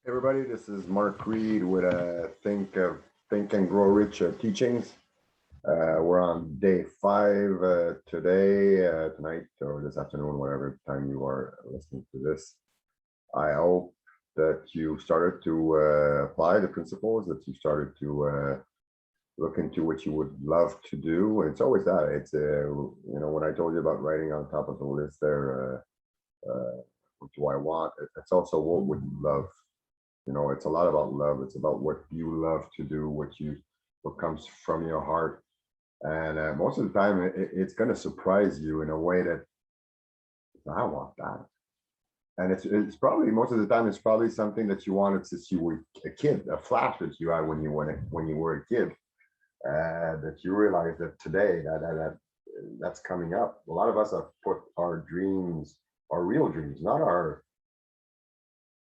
Hey everybody, this is Marc Reed with Think and Grow Rich teachings. We're on day 5 today, tonight, or this afternoon, whatever time you are listening to this. I hope that you started to apply the principles, that you started to look into what you would love to do. And it's always that. When I told you about writing on top of the list there, what do I want? It's also what would you love. It's a lot about love. It's about what you love to do, what comes from your heart. And most of the time, it's going to surprise you in a way that I want that. And it's probably most of the time it's probably something that you wanted since you were a kid, a flash that you had when you were a kid, that you realize that today that's coming up. A lot of us have put our dreams, our real dreams, not our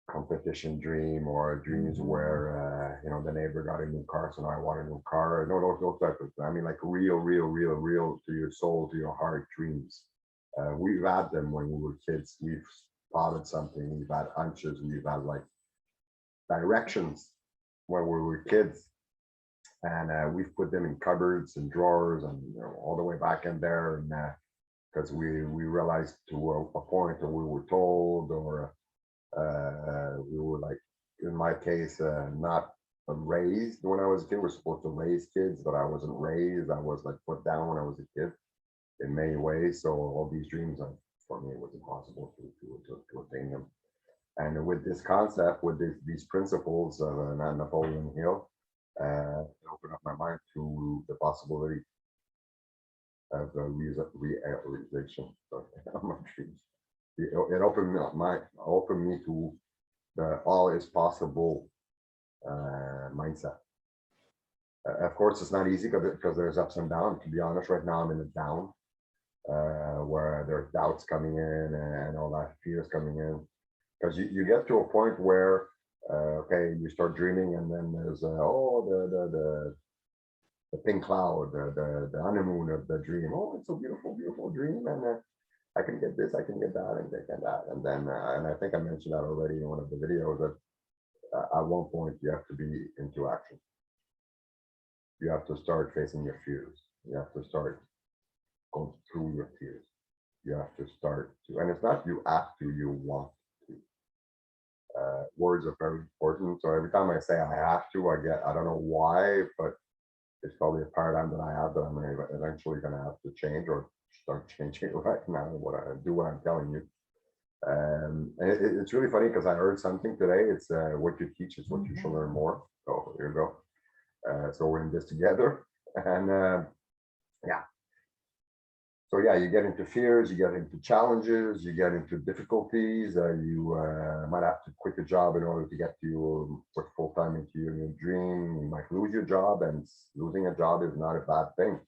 competition dream or dreams where the neighbor got a new car, so now I want a new car. No, those type of, I mean, like real to your soul, to your heart dreams. We've had them when we were kids. We've spotted something. We've had hunches. We've had like directions when we were kids, and we've put them in cupboards and drawers and all the way back in there, and because we realized to a point that we were told, or we were like, in my case, not raised when I was a kid. We're supposed to raise kids, but I wasn't raised. I was like put down when I was a kid in many ways. So all these dreams, for me, it was impossible to attain them. And with this concept, with these principles of Napoleon Hill, it opened up my mind to the possibility of realization of my dreams. It opened me to the all is possible mindset. Of course, it's not easy because there's ups and downs. To be honest, right now I'm in a down where there's doubts coming in and all that fears coming in. Because you get to a point where okay, you start dreaming, and then there's the pink cloud, the honeymoon of the dream. Oh, it's a beautiful dream, and I can get this, I can get that, and I can that. And then, and I think I mentioned that already in one of the videos, that at one point you have to be into action. You have to start facing your fears. You have to start going through your fears. You have to start to, and it's not you have to, you want to. Words are very important. So every time I say I have to, I don't know why, but it's probably a paradigm that I have that I'm eventually going to have to change, or start changing right now. What I'm telling you. It's really funny because I heard something today. It's what you teach is what you shall learn more. So here you go. So we're in this together, and yeah. So yeah, you get into fears, you get into challenges, you get into difficulties. You might have to quit a job in order to get to put full time into your new dream. You might lose your job, and losing a job is not a bad thing.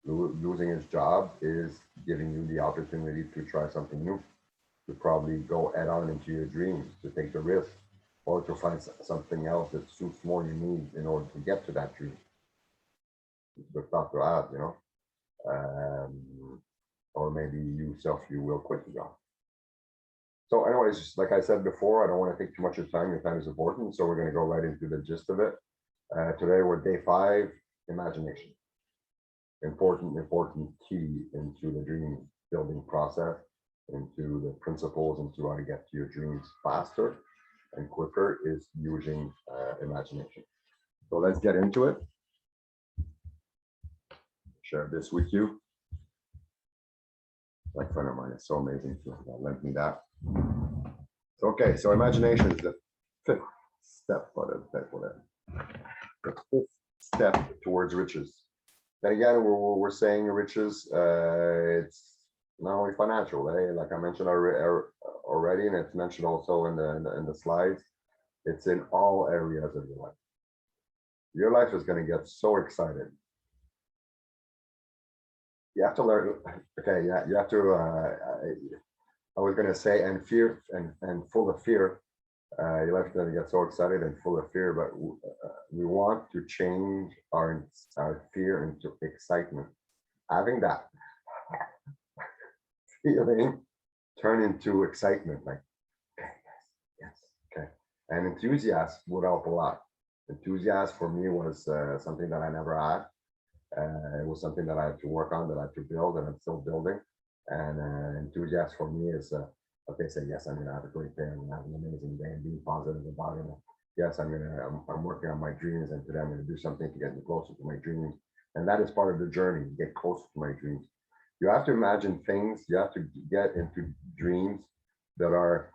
Losing his job is giving you the opportunity to try something new, to probably go head on into your dreams, to take the risk, or to find something else that suits more your needs in order to get to that dream. It's a good thought to have. Or maybe you will quit the job. So, anyways, like I said before, I don't want to take too much of time. Your time is important, so we're going to go right into the gist of it. Today we're day 5, imagination. Important key into the dream building process, into the principles, into how to get to your dreams faster and quicker, is using imagination. So let's get into it. Share this with you. Like, friend of mine is so amazing to lend me that. So, okay, so imagination is the 5th step, the 5th step towards riches. Then again, we're saying riches, it's not only financial, like I mentioned already, and it's mentioned also in the slides. It's in all areas of your life. Your life is going to get so excited. You have to learn. Okay, yeah, you have to. I was going to say, and fear, and full of fear. Your life is going to get so excited and full of fear, but we want to change our fear into excitement. Having that feeling turn into excitement, like, okay, yes, okay. And enthusiast would help a lot. Enthusiast for me was something that I never had. It was something that I had to work on, that I had to build, and I'm still building. And enthusiast for me is okay. Say yes, I'm gonna have a great day. I'm gonna have an amazing day, and being positive about it. Yes, I'm working on my dreams, and today I'm gonna do something to get me closer to my dreams. And that is part of the journey. Get closer to my dreams. You have to imagine things. You have to get into dreams that are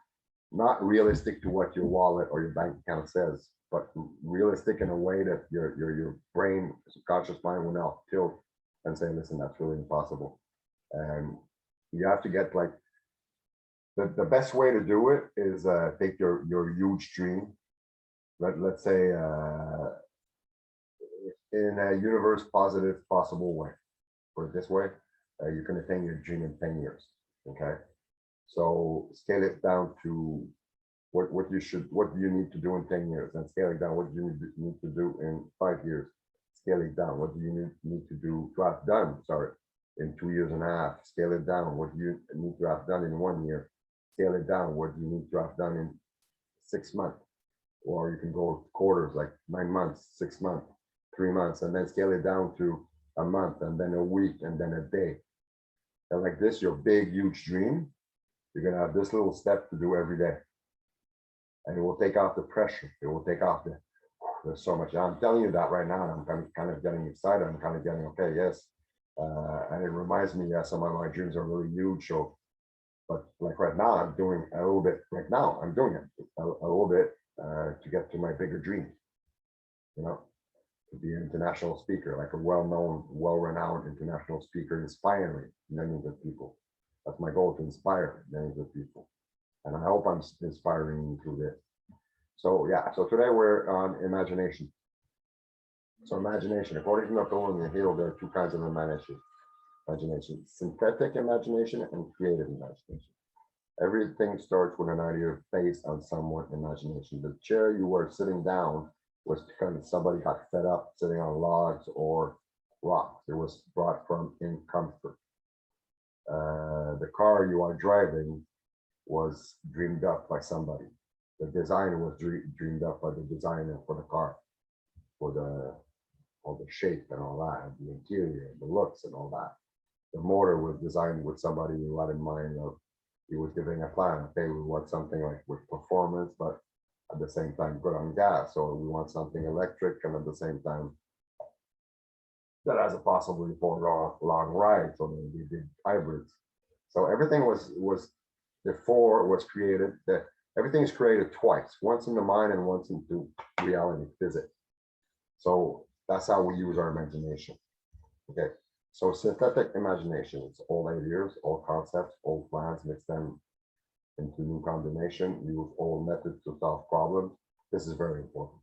not realistic to what your wallet or your bank account says, but realistic in a way that your brain, subconscious mind will now tilt and say, listen, that's really impossible. And you have to get like the best way to do it is take your huge dream. Let's say in a universe positive possible way. Put it this way, you can attain your dream in 10 years. Okay. So scale it down to what do you need to do in 10 years, and scale it down. What do you need to do in 5 years? Scale it down. What do you need to do to have done? Sorry, in 2 years and a half. Scale it down. What do you need to have done in 1 year? Scale it down. What do you need to have done in 6 months? Or you can go quarters, like 9 months, 6 months, 3 months, and then scale it down to a month, and then a week, and then a day. And like this, your big, huge dream, you're gonna have this little step to do every day. And it will take off the pressure. It will take off there's so much. I'm telling you that right now, and I'm kind of getting excited. I'm kind of getting, okay, yes. And it reminds me, yeah, some of my dreams are really huge. So, but like right now, I'm doing a little bit, right now, I'm doing it a little bit to get to my bigger dream, to be an international speaker, like a well-known, well-renowned international speaker, inspiring millions of people. That's my goal, to inspire millions of people. And I hope I'm inspiring you through this. So yeah, so today we're on imagination. So imagination, according to Napoleon Hill, there are two kinds of imagination: synthetic imagination and creative imagination. Everything starts with an idea based on someone imagination. The chair you were sitting down was because somebody got fed up sitting on logs or rocks. It was brought from in comfort. The car you are driving was dreamed up by somebody. The design was dreamed up by the designer for the car, for all the shape and all that, the interior, the looks and all that. The motor was designed with somebody who had in mind of, he was giving a plan. Okay, we want something like with performance, but at the same time good on gas. So we want something electric, and at the same time that has a possibility for long ride. So we did hybrids. So everything was before it was created, that everything is created twice, once in the mind and once into reality, physics. So that's how we use our imagination. Okay, so synthetic imagination, it's old ideas, old concepts, old plans, mix them into new combination, use old methods to solve problems. This is very important.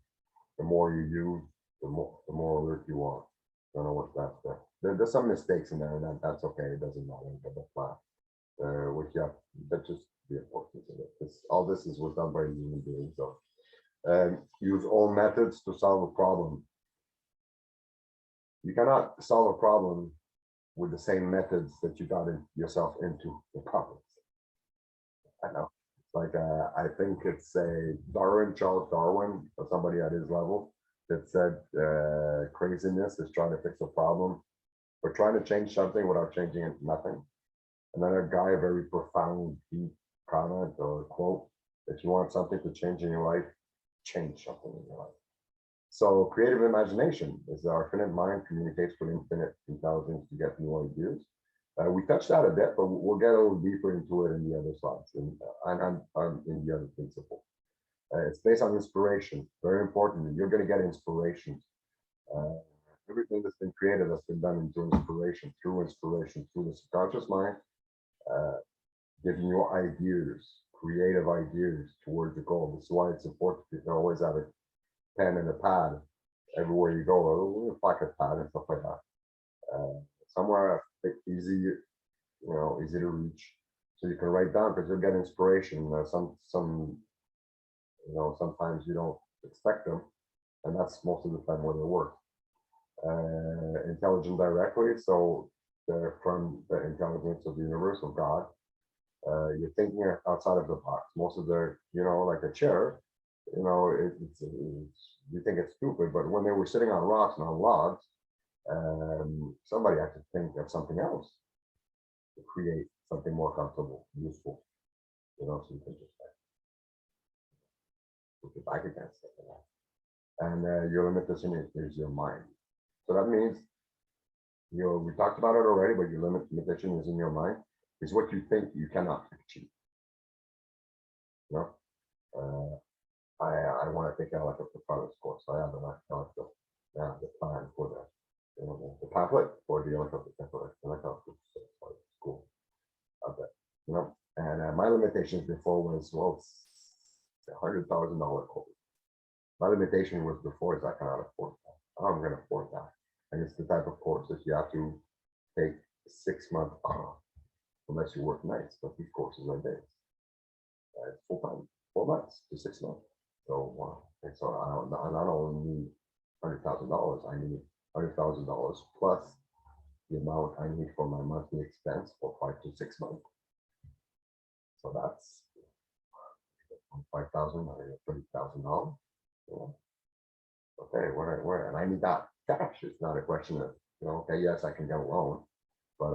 The more you use, the more alert you are. I don't know what that's there. There's some mistakes in there, and that's okay. It doesn't matter. But the plan. Which you have, that just the importance of it. All this was done by human beings. So use all methods to solve a problem. You cannot solve a problem with the same methods that you got yourself into the problems. I know. Like I think it's Charles Darwin, or somebody at his level, that said craziness is trying to fix a problem, but trying to change something without changing it, nothing. Another guy, a very profound, deep comment or quote: if you want something to change in your life, change something in your life. So creative imagination is our finite mind communicates with infinite intelligence to get new ideas. We touched that a bit, but we'll get a little deeper into it in the other slides and in the other principle. It's based on inspiration. Very important. You're going to get inspiration. Everything that's been created has been done through inspiration, through the subconscious mind, giving you ideas, creative ideas towards the goal. This is why it's important to always have a pen and a pad everywhere you go, a pocket pad and stuff like that. Somewhere easy, easy to reach, so you can write down, because you'll get inspiration. Sometimes you don't expect them, and that's most of the time where they work. Intelligent directly, so they're from the intelligence of the universe, of God. You're thinking outside of the box. Most of their, like a chair, you know, you think it's stupid, but when they were sitting on rocks and on logs, somebody had to think of something else to create something more comfortable, useful, you know, so you can just put your back against it. You know? And your limitation is your mind. So that means we talked about it already, but your limitation is in your mind, is what you think you cannot achieve. You know, I want to take helicopter pilot's course. I have an helicopter, the plan for that. You know, the pamphlet for the helicopter school of that. You know, and my limitations before was, well, it's $100,000 course. My limitation was before is I cannot afford that. I'm going to afford that. And it's the type of course that you have to take 6 months off unless you work nights. But these courses are days. It's full time, 4 months to 6 months. So, so I not only need $100,000, I need $100,000 plus the amount I need for my monthly expense for 5 to 6 months. So that's $5,000, $30,000. Okay, where, and I need that cash. It's not a question of, you know, okay, yes, I can get a loan, but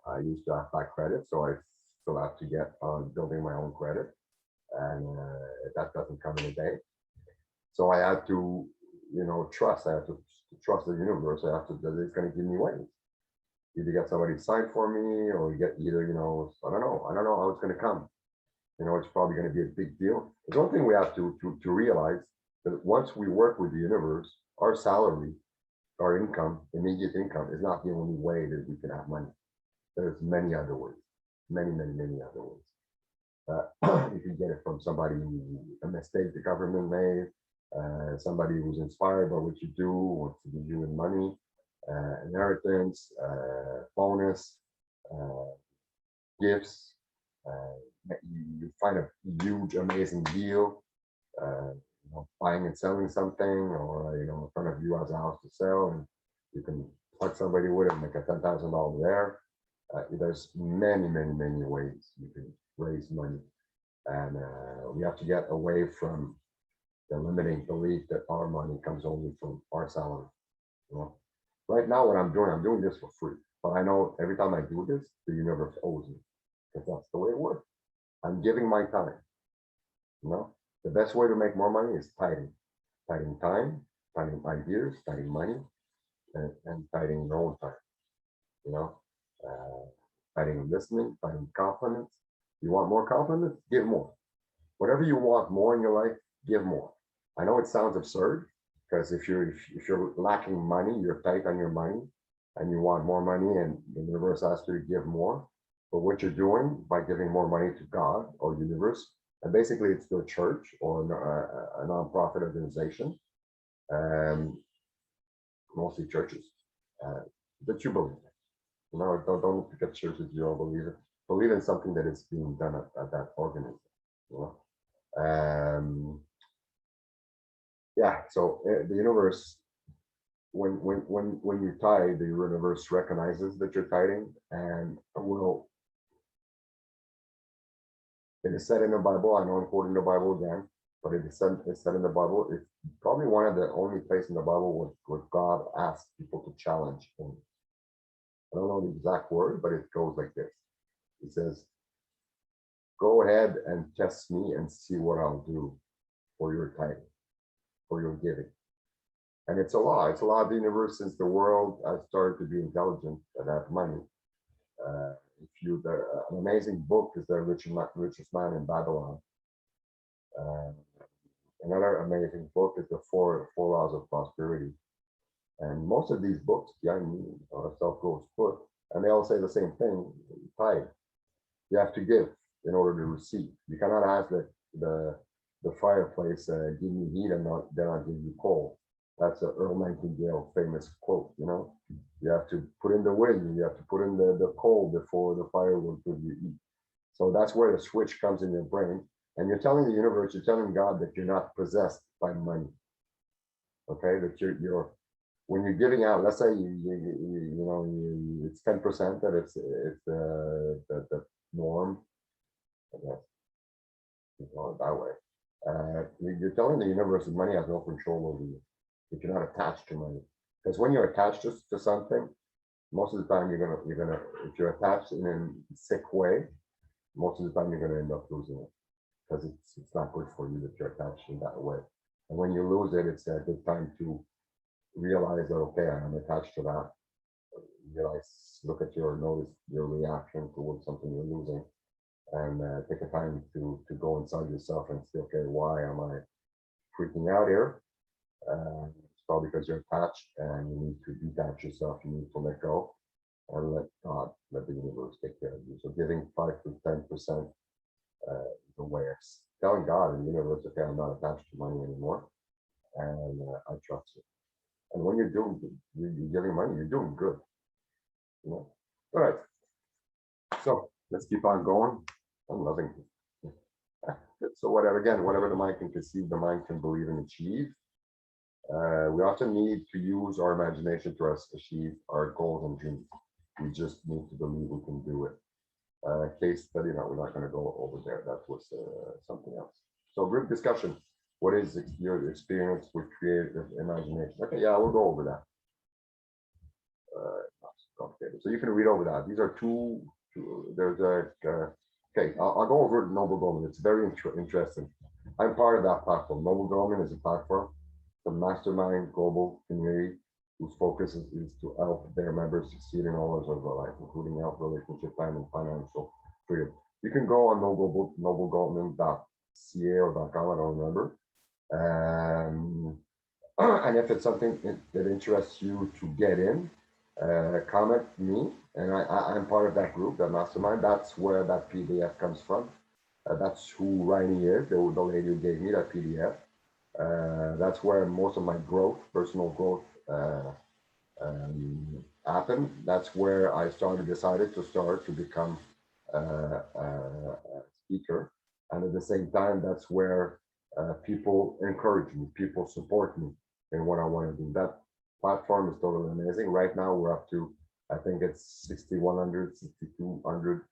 I used to have that credit, so I still have to get on building my own credit, and that doesn't come in a day. So I had to, you know, trust. I have to trust the universe. I have to that it's going to give me ways. Either get somebody to sign for me, or get either, you know, I don't know how it's going to come. You know, it's probably going to be a big deal. There's one thing we have to realize that once we work with the universe, our salary, our income, immediate income is not the only way that we can have money. There's many other ways, many other ways. You can get it from somebody, a mistake the government made, somebody who's inspired by what you do, wants to give you in money, inheritance, bonus, gifts. You find a huge, amazing deal. You know, buying and selling something, or you know, in front of you has a house to sell, and you can plug somebody with it and make a $10,000 there. There's many ways you can raise money, and we have to get away from the limiting belief that our money comes only from our salary. You know, right now what I'm doing this for free, but I know every time I do this, the universe owes me, because that's the way it works. I'm giving my time. You know, the best way to make more money is tithing time, tithing ideas, tithing money, and tithing your own time. You know, tithing listening, tithing confidence. You want more confidence? Give more. Whatever you want more in your life, give more. I know it sounds absurd, because if you're lacking money, you're tight on your money, and you want more money, and the universe asks you to give more. But what you're doing by giving more money to God or universe, and basically it's to a church or a nonprofit organization, mostly churches, that you believe in. You know, don't look at churches you don't believe in. Believe in something that is being done at that organism. You know, yeah. So the universe, when you tithe, the universe recognizes that you're tithing, and will. It is said in the Bible. I know I'm quoting the Bible again, but it is said in the Bible. It's probably one of the only places in the Bible where God asks people to challenge him. I don't know the exact word, but it goes like this. He says, "Go ahead and test me and see what I'll do for your tithing, for your giving." And it's a law. It's a law of the universe since the world has started to be intelligent and have money. An amazing book is The Richest Man in Babylon. Another amazing book is The Four Laws of Prosperity. And most of these books, self-growth book, and they all say the same thing: tithe. You have to give in order to receive. You cannot ask the fireplace, give me heat, and then I'll give you coal. That's an Earl Nightingale famous quote. You know, you have to put in the wind, you have to put in the coal before the fire will give you heat. So that's where the switch comes in your brain, and you're telling the universe, you're telling God that you're not possessed by money. Okay, that you're when you're giving out. Let's say it's 10%, that it's the norm. I guess you call it that way. You're telling the universe that money has no control over you. If you're not attached to money, because when you're attached to something, most of the time you're gonna if you're attached in a sick way, most of the time you're gonna end up losing it because it's not good for you that you're attached in that way. And when you lose it, it's a good time to realize that okay, I'm attached to that. Realize, look at your notice your reaction towards something you're losing, and take a time to go inside yourself and say, okay, why am I freaking out here? It's probably because you're attached, and you need to detach yourself. You need to let go and let God, let the universe take care of you. So giving 5 to 10% the way of telling God and the universe, okay, I'm not attached to money anymore, and I trust you. And when you're doing, you're giving money, you're doing good. You know? All right. So let's keep on going. I'm loving it. So whatever, again, whatever the mind can conceive, the mind can believe and achieve. We often need to use our imagination to achieve our goals and dreams. We just need to believe we can do it. Case study, no, we're not going to go over there. That was something else. So group discussion. What is your experience with creative imagination? Okay, yeah, we'll go over that. Complicated. So you can read over that. These are there's a, okay, I'll go over Noble Goldman. It's very interesting. I'm part of that platform. Noble Goldman is a platform, the mastermind global community whose focus is to help their members succeed in all areas of their life, including health, relationship, time, and financial freedom. You can go on noblegoldman.ca or .com, I don't remember. And if it's something that interests you to get in, comment me, and I'm part of that group, that mastermind. That's where that PDF comes from. That's who Riley is, the lady who gave me that PDF. That's where most of my growth, personal growth, happened. That's where I decided to become a speaker. And at the same time, that's where people encourage me, people support me in what I want to do. That platform is totally amazing. Right now, we're up to, I think it's 6,100, 6,200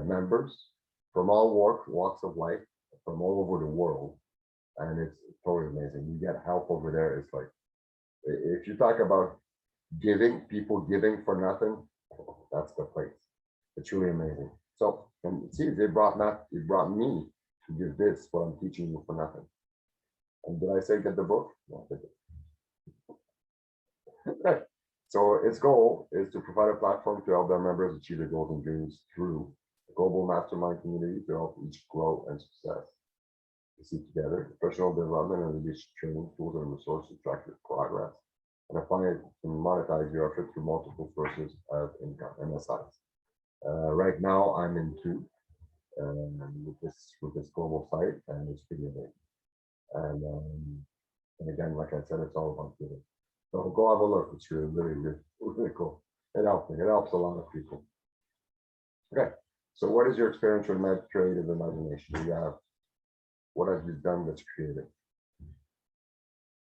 members from all walks of life, from all over the world. And it's totally amazing. You get help over there. It's like, if you talk about giving, people giving for nothing, that's the place. It's really amazing. So, and see, it brought me to give this, what I'm teaching you for nothing. And did I say get the book? No, I didn't. Right. So its goal is to provide a platform to help their members achieve their goals and dreams through a global mastermind community to help each grow and success. To see together professional development and leadership training tools and resources to track your progress and apply it to monetize your effort through multiple sources of income, MSIs. Right now, I'm in two with this global site, and it's pretty amazing. And again, like I said, it's all about giving. So go have a look. It's really cool. It helps me. It helps a lot of people. Okay. So what is your experience with creative imagination? What have you done that's creative?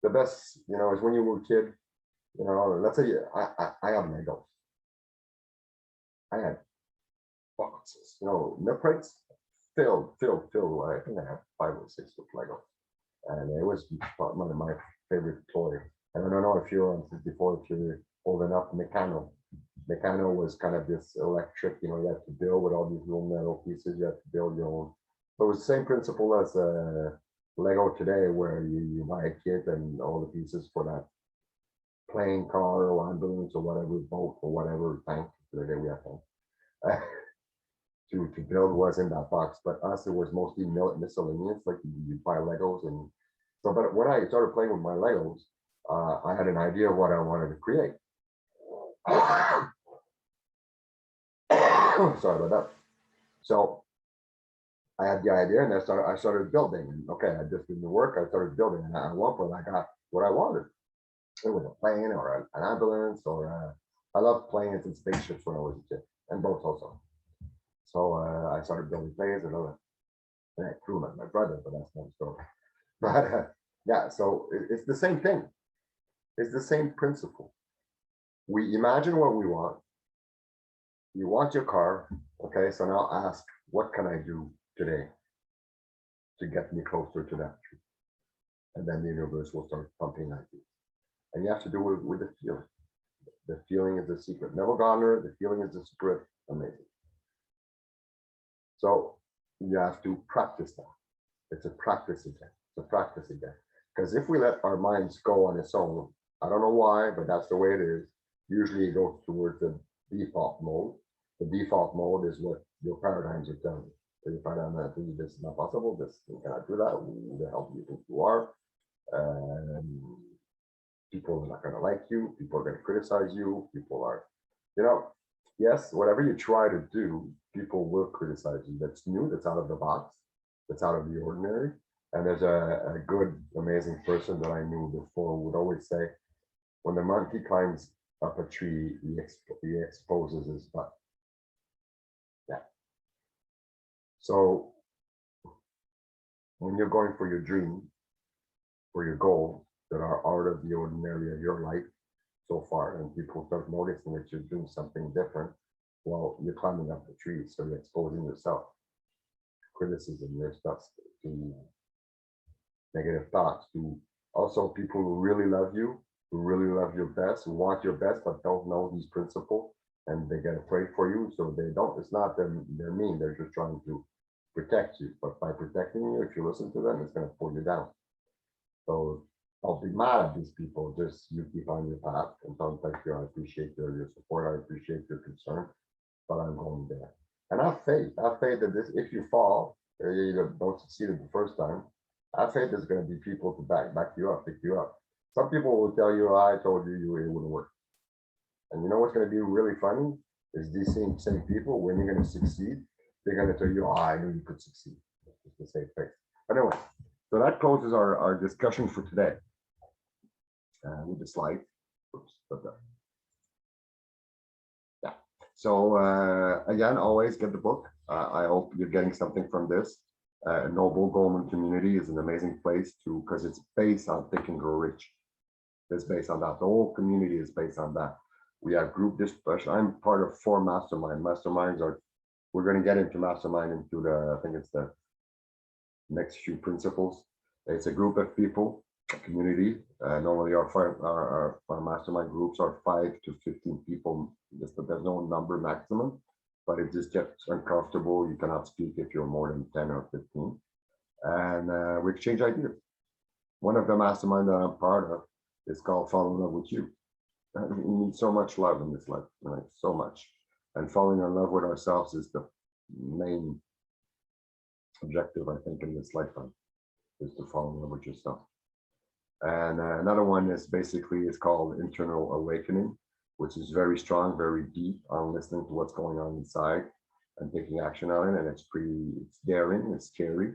The best, is when you were a kid, let's say I have Legos. I had boxes, milk crates filled. I think I had 5 or 6 with Legos. And it was one of my favorite toys. And I don't know if you're on 54, if you're old enough, Meccano. Meccano was kind of this electric, you had to build with all these little metal pieces, you had to build your own. So it was the same principle as Lego today, where you buy a kit and all the pieces for that plane car or ambulance or whatever, boat or whatever tank. Today we have tank. To build was in that box, but us, it was mostly miscellaneous, like you buy Legos. And so, but when I started playing with my Legos, I had an idea of what I wanted to create. Sorry about that. So I had the idea, and I started building. And okay, I just didn't work. I started building, and at one point, I got what I wanted. It was a plane or an ambulance, or I loved planes and spaceships when I was a kid, and boats also. So I started building planes and all that. I threw my brother, but that's another story. But yeah, so it's the same thing. It's the same principle. We imagine what we want. You want your car. Okay, so now ask, what can I do today to get me closer to that tree. And then the universe will start pumping ideas. And you have to do it with the feeling. The feeling is the secret. Neville Goddard, the feeling is the secret. Amazing. So you have to practice that. It's a practice again. It's a practice again. Because if we let our minds go on its own, I don't know why, but that's the way it is. Usually it goes towards the default mode. The default mode is what your paradigms are telling you. So your paradigm that this is not possible, this you cannot do that. Who the hell do you think you are? People are not going to like you. People are going to criticize you. People are, yes, whatever you try to do, people will criticize you. That's new. That's out of the box. That's out of the ordinary. And there's a good, amazing person that I knew before would always say, when the monkey climbs up a tree, he exposes his butt. Yeah. So when you're going for your dream, for your goal, that are out of the ordinary of your life so far, and people start noticing that you're doing something different, well, you're climbing up the tree, so you're exposing yourself to criticism, your stuff, to negative thoughts, to also people who really love you, who really love your best, who want your best, but don't know these principles, and they get afraid for you, so they don't, it's not them, they're mean, they're just trying to protect you, but by protecting you, if you listen to them, it's going to pull you down. So I'll be mad at these people, just you keep on your path, and sometimes I appreciate your support, I appreciate your concern, but I'm going there. And have faith that this, if you fall, or you don't succeed the first time, have faith there's going to be people to back you up, pick you up. Some people will tell you, I told you it wouldn't work. And you know what's going to be really funny is these same people, when you're going to succeed, they're going to tell you, I knew you could succeed. It's the same thing. But anyway, so that closes our discussion for today. With the slide. Oops, yeah. So again, always get the book. I hope you're getting something from this. Noble Goldman Community is an amazing place because it's based on Think and Grow Rich. It's based on that. The whole community is based on that. We have group discussion. I'm part of 4 mastermind. Masterminds are, we're going to get into mastermind into the, I think it's the next few principles. It's a group of people, a community. Normally our mastermind groups are 5 to 15 people. There's no number maximum, but it just gets uncomfortable. You cannot speak if you're more than 10 or 15. And we exchange ideas. One of the mastermind that I'm part of is called Fall in Love with You. We need so much love in this life, right? So much. And falling in love with ourselves is the main objective, I think, in this lifetime, is to fall in love with yourself. And another one is basically, it's called Internal Awakening, which is very strong, very deep on listening to what's going on inside and taking action on it. And it's daring, it's scary.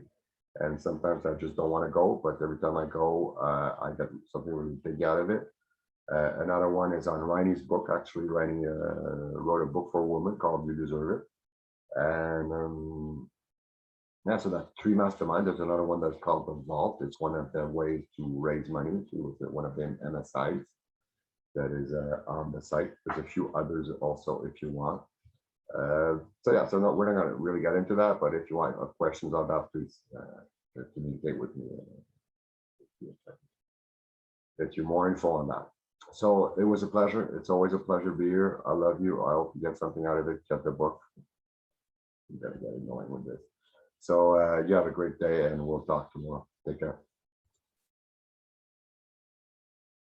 And sometimes I just don't want to go, but every time I go, I get something really big out of it. Another one is on Riney's book, actually. Riney wrote a book for a woman called You Deserve It. And yeah, so that's 3 mastermind. There's another one that's called The Vault. It's one of the ways to raise money to one of them MSIs that is on the site. There's a few others also if you want. So yeah, so no, we're not going to really get into that, but if you want questions on that, please communicate with me. Get you more info on that. So it was a pleasure. It's always a pleasure to be here. I love you. I hope you get something out of it. Get the book. You gotta get it going with this. So you have a great day, and we'll talk tomorrow. Take care.